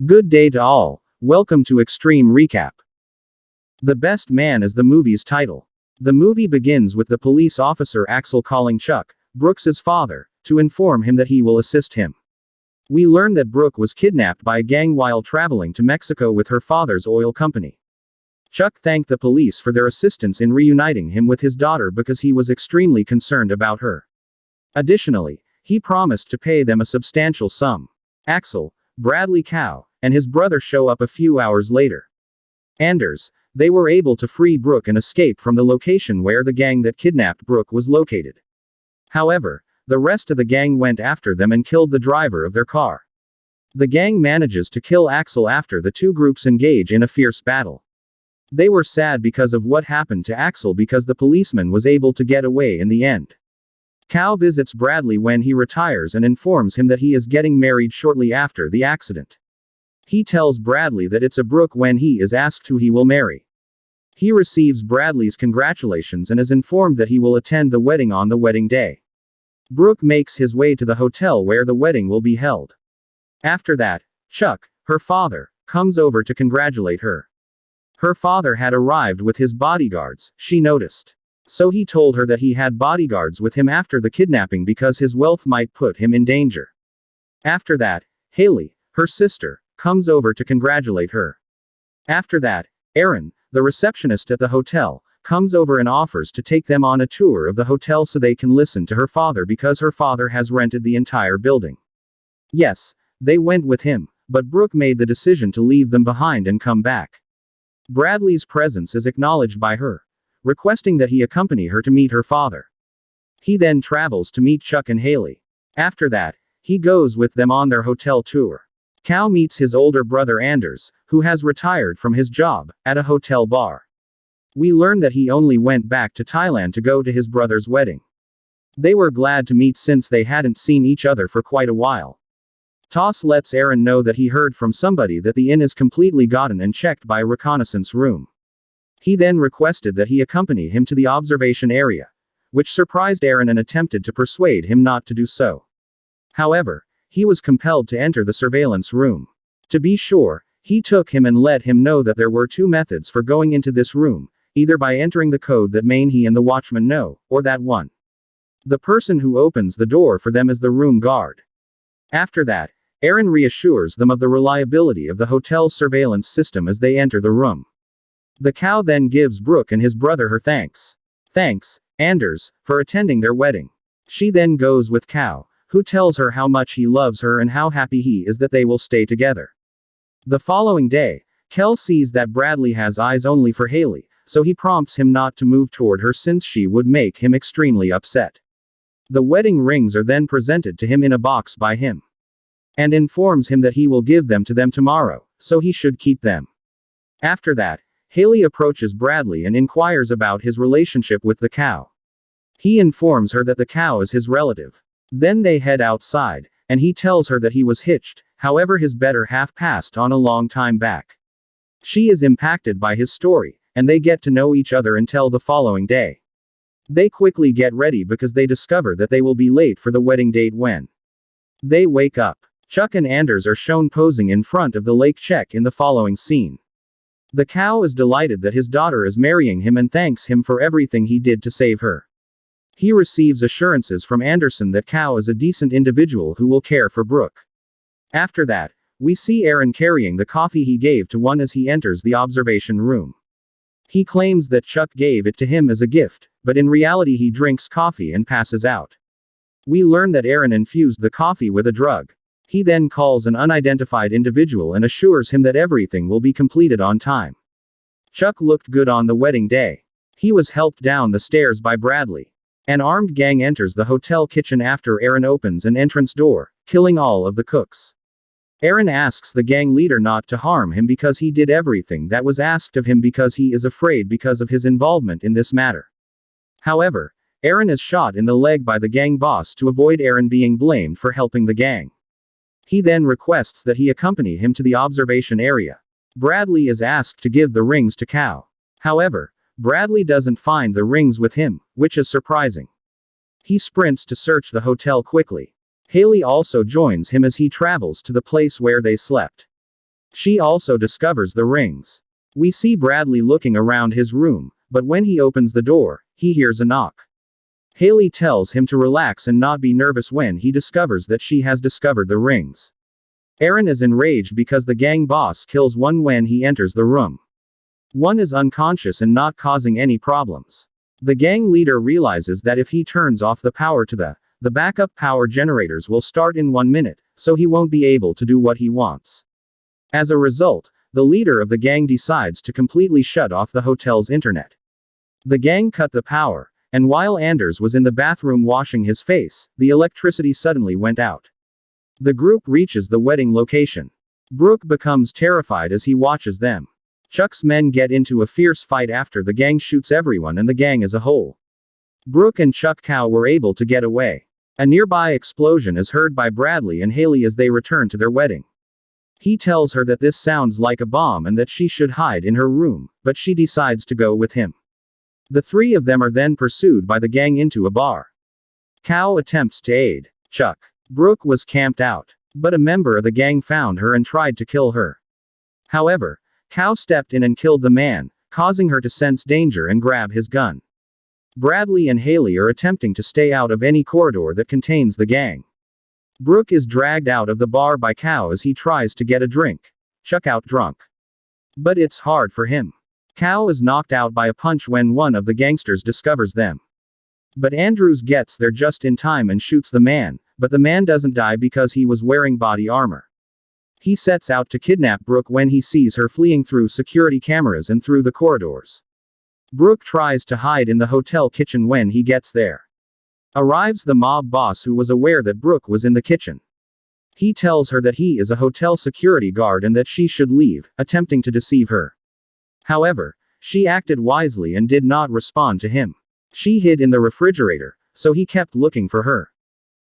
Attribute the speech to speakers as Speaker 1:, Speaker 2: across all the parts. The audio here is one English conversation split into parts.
Speaker 1: Good day to all. Welcome to Extreme Recap. The Best Man is the movie's title. The movie begins with the police officer Axel calling Chuck, Brooks's father, to inform him that he will assist him. We learn that Brooke was kidnapped by a gang while traveling to Mexico with her father's oil company. Chuck thanked the police for their assistance in reuniting him with his daughter because he was extremely concerned about her. Additionally, he promised to pay them a substantial sum. Axel, Bradley Cow, and his brother show up a few hours later. Anders, they were able to free Brooke and escape from the location where the gang that kidnapped Brooke was located. However, the rest of the gang went after them and killed the driver of their car. The gang manages to kill Axel after the two groups engage in a fierce battle. They were sad because of what happened to Axel because the policeman was able to get away in the end. Cow visits Bradley when he retires and informs him that he is getting married shortly after the accident. He tells Bradley that it's a Brooke when he is asked who he will marry. He receives Bradley's congratulations and is informed that he will attend the wedding on the wedding day. Brooke makes his way to the hotel where the wedding will be held. After that, Chuck, her father, comes over to congratulate her. Her father had arrived with his bodyguards, she noticed. So he told her that he had bodyguards with him after the kidnapping because his wealth might put him in danger. After that, Haley, her sister, comes over to congratulate her. After that, Aaron, the receptionist at the hotel, comes over and offers to take them on a tour of the hotel so they can listen to her father because her father has rented the entire building. Yes, they went with him, but Brooke made the decision to leave them behind and come back. Bradley's presence is acknowledged by her, requesting that he accompany her to meet her father. He then travels to meet Chuck and Haley. After that, he goes with them on their hotel tour. Cow meets his older brother Anders, who has retired from his job, at a hotel bar. We learn that he only went back to Thailand to go to his brother's wedding. They were glad to meet since they hadn't seen each other for quite a while. Toss lets Aaron know that he heard from somebody that the inn is completely gotten and checked by a reconnaissance room. He then requested that he accompany him to the observation area, which surprised Aaron and attempted to persuade him not to do so. However, he was compelled to enter the surveillance room. To be sure, he took him and let him know that there were two methods for going into this room, either by entering the code that he and the watchman know, or that one. The person who opens the door for them is the room guard. After that, Aaron reassures them of the reliability of the hotel's surveillance system as they enter the room. The cow then gives Brooke and his brother her thanks. Thanks, Anders, for attending their wedding. She then goes with Cow, who tells her how much he loves her and how happy he is that they will stay together. The following day, Kel sees that Bradley has eyes only for Haley, so he prompts him not to move toward her since she would make him extremely upset. The wedding rings are then presented to him in a box by him, and informs him that he will give them to them tomorrow, so he should keep them. After that, Haley approaches Bradley and inquires about his relationship with the cow. He informs her that the cow is his relative. Then they head outside, and he tells her that he was hitched, however his better half passed on a long time back. She is impacted by his story, and they get to know each other until the following day. They quickly get ready because they discover that they will be late for the wedding date when they wake up. Chuck and Anders are shown posing in front of the lake check in the following scene. The cow is delighted that his daughter is marrying him and thanks him for everything he did to save her. He receives assurances from Anderson that Cow is a decent individual who will care for Brooke. After that, we see Aaron carrying the coffee he gave to one as he enters the observation room. He claims that Chuck gave it to him as a gift, but in reality he drinks coffee and passes out. We learn that Aaron infused the coffee with a drug. He then calls an unidentified individual and assures him that everything will be completed on time. Chuck looked good on the wedding day. He was helped down the stairs by Bradley. An armed gang enters the hotel kitchen after Aaron opens an entrance door, killing all of the cooks. Aaron asks the gang leader not to harm him because he did everything that was asked of him because he is afraid because of his involvement in this matter. However, Aaron is shot in the leg by the gang boss to avoid Aaron being blamed for helping the gang. He then requests that he accompany him to the observation area. Bradley is asked to give the rings to Cow. However, Bradley doesn't find the rings with him, which is surprising. He sprints to search the hotel quickly. Haley also joins him as he travels to the place where they slept. She also discovers the rings. We see Bradley looking around his room, but when he opens the door, he hears a knock. Haley tells him to relax and not be nervous when he discovers that she has discovered the rings. Aaron is enraged because the gang boss kills one when he enters the room. One is unconscious and not causing any problems. The gang leader realizes that if he turns off the power to the backup power generators will start in 1 minute, so he won't be able to do what he wants. As a result, the leader of the gang decides to completely shut off the hotel's internet. The gang cut the power, and while Anders was in the bathroom washing his face, the electricity suddenly went out. The group reaches the wedding location. Brooke becomes terrified as he watches them. Chuck's men get into a fierce fight after the gang shoots everyone and the gang as a whole. Brooke and Chuck Cow were able to get away. A nearby explosion is heard by Bradley and Haley as they return to their wedding. He tells her that this sounds like a bomb and that she should hide in her room, but she decides to go with him. The three of them are then pursued by the gang into a bar. Cow attempts to aid Chuck. Brooke was camped out, but a member of the gang found her and tried to kill her. However, Cow stepped in and killed the man, causing her to sense danger and grab his gun. Bradley and Haley are attempting to stay out of any corridor that contains the gang. Brooke is dragged out of the bar by Cow as he tries to get a drink. Chuck out drunk. But it's hard for him. Cow is knocked out by a punch when one of the gangsters discovers them. But Andrews gets there just in time and shoots the man, but the man doesn't die because he was wearing body armor. He sets out to kidnap Brooke when he sees her fleeing through security cameras and through the corridors. Brooke tries to hide in the hotel kitchen when he gets there. Arrives the mob boss who was aware that Brooke was in the kitchen. He tells her that he is a hotel security guard and that she should leave, attempting to deceive her. However, she acted wisely and did not respond to him. She hid in the refrigerator, so he kept looking for her.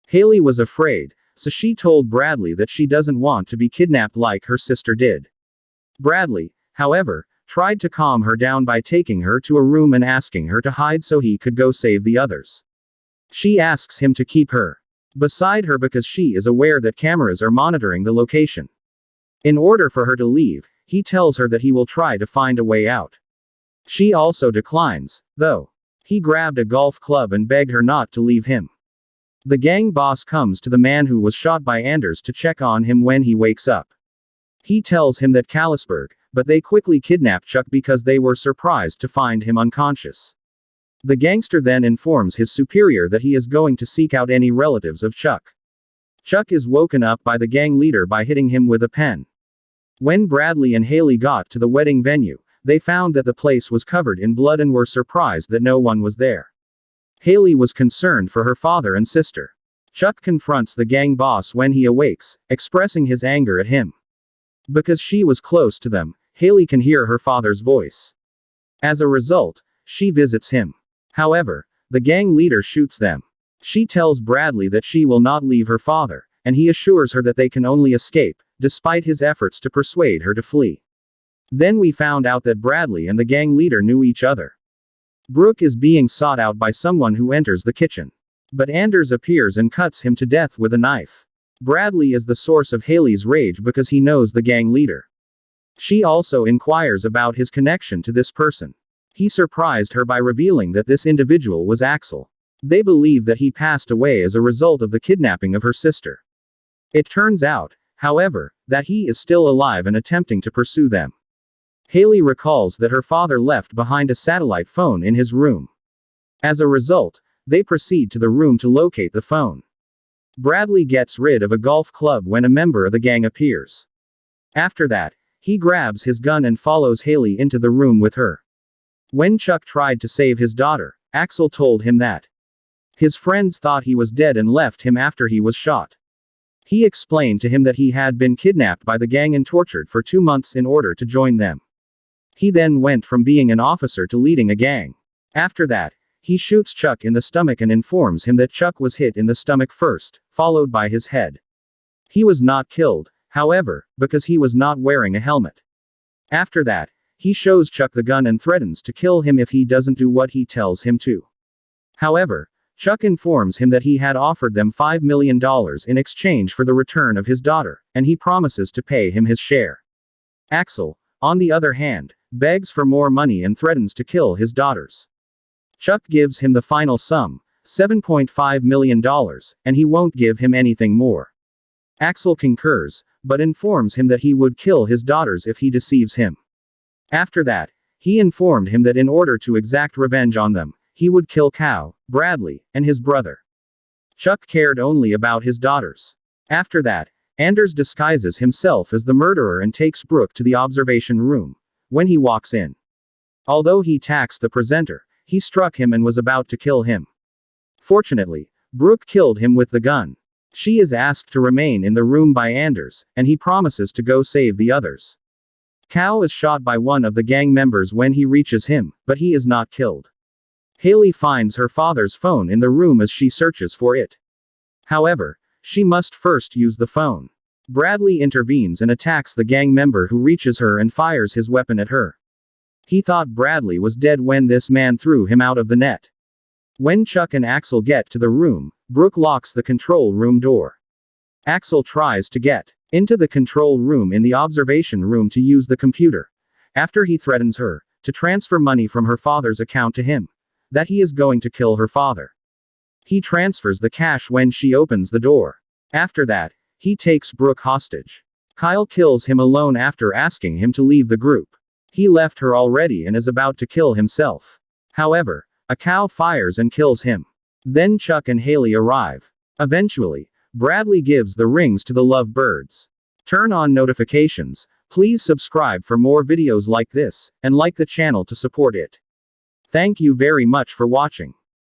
Speaker 1: Haley was afraid, so she told Bradley that she doesn't want to be kidnapped like her sister did. Bradley, however, tried to calm her down by taking her to a room and asking her to hide so he could go save the others. She asks him to keep her beside her because she is aware that cameras are monitoring the location. In order for her to leave, he tells her that he will try to find a way out. She also declines, though. He grabbed a golf club and begged her not to leave him. The gang boss comes to the man who was shot by Anders to check on him when he wakes up. He tells him that Callisburg, but they quickly kidnap Chuck because they were surprised to find him unconscious. The gangster then informs his superior that he is going to seek out any relatives of Chuck. Chuck is woken up by the gang leader by hitting him with a pen. When Bradley and Haley got to the wedding venue, they found that the place was covered in blood and were surprised that no one was there. Haley was concerned for her father and sister. Chuck confronts the gang boss when he awakes, expressing his anger at him. Because she was close to them, Haley can hear her father's voice. As a result, she visits him. However, the gang leader shoots them. She tells Bradley that she will not leave her father, and he assures her that they can only escape, despite his efforts to persuade her to flee. Then we found out that Bradley and the gang leader knew each other. Brooke is being sought out by someone who enters the kitchen. But Anders appears and cuts him to death with a knife. Bradley is the source of Haley's rage because he knows the gang leader. She also inquires about his connection to this person. He surprised her by revealing that this individual was Axel. They believe that he passed away as a result of the kidnapping of her sister. It turns out, however, that he is still alive and attempting to pursue them. Haley recalls that her father left behind a satellite phone in his room. As a result, they proceed to the room to locate the phone. Bradley gets rid of a golf club when a member of the gang appears. After that, he grabs his gun and follows Haley into the room with her. When Chuck tried to save his daughter, Axel told him that his friends thought he was dead and left him after he was shot. He explained to him that he had been kidnapped by the gang and tortured for 2 months in order to join them. He then went from being an officer to leading a gang. After that, he shoots Chuck in the stomach and informs him that Chuck was hit in the stomach first, followed by his head. He was not killed, however, because he was not wearing a helmet. After that, he shows Chuck the gun and threatens to kill him if he doesn't do what he tells him to. However, Chuck informs him that he had offered them $5 million in exchange for the return of his daughter, and he promises to pay him his share. Axel, on the other hand, begs for more money and threatens to kill his daughters. Chuck gives him the final sum, $7.5 million, and he won't give him anything more. Axel concurs, but informs him that he would kill his daughters if he deceives him. After that, he informed him that in order to exact revenge on them, he would kill Cow, Bradley, and his brother. Chuck cared only about his daughters. After that, Anders disguises himself as the murderer and takes Brooke to the observation room. When he walks in, although he taxed the presenter, he struck him and was about to kill him. Fortunately, Brooke killed him with the gun. She is asked to remain in the room by Anders, and he promises to go save the others. Cow is shot by one of the gang members when he reaches him, but he is not killed. Haley finds her father's phone in the room as she searches for it. However, she must first use the phone. Bradley intervenes and attacks the gang member who reaches her and fires his weapon at her. He thought Bradley was dead when this man threw him out of the net. When Chuck and Axel get to the room, Brooke locks the control room door. Axel tries to get into the control room in the observation room to use the computer. After he threatens her to transfer money from her father's account to him, that he is going to kill her father. He transfers the cash when she opens the door. After that, he takes Brooke hostage. Kyle kills him alone after asking him to leave the group. He left her already and is about to kill himself. However, a cow fires and kills him. Then Chuck and Haley arrive. Eventually, Bradley gives the rings to the lovebirds. Turn on notifications. Please subscribe for more videos like this, and like the channel to support it. Thank you very much for watching.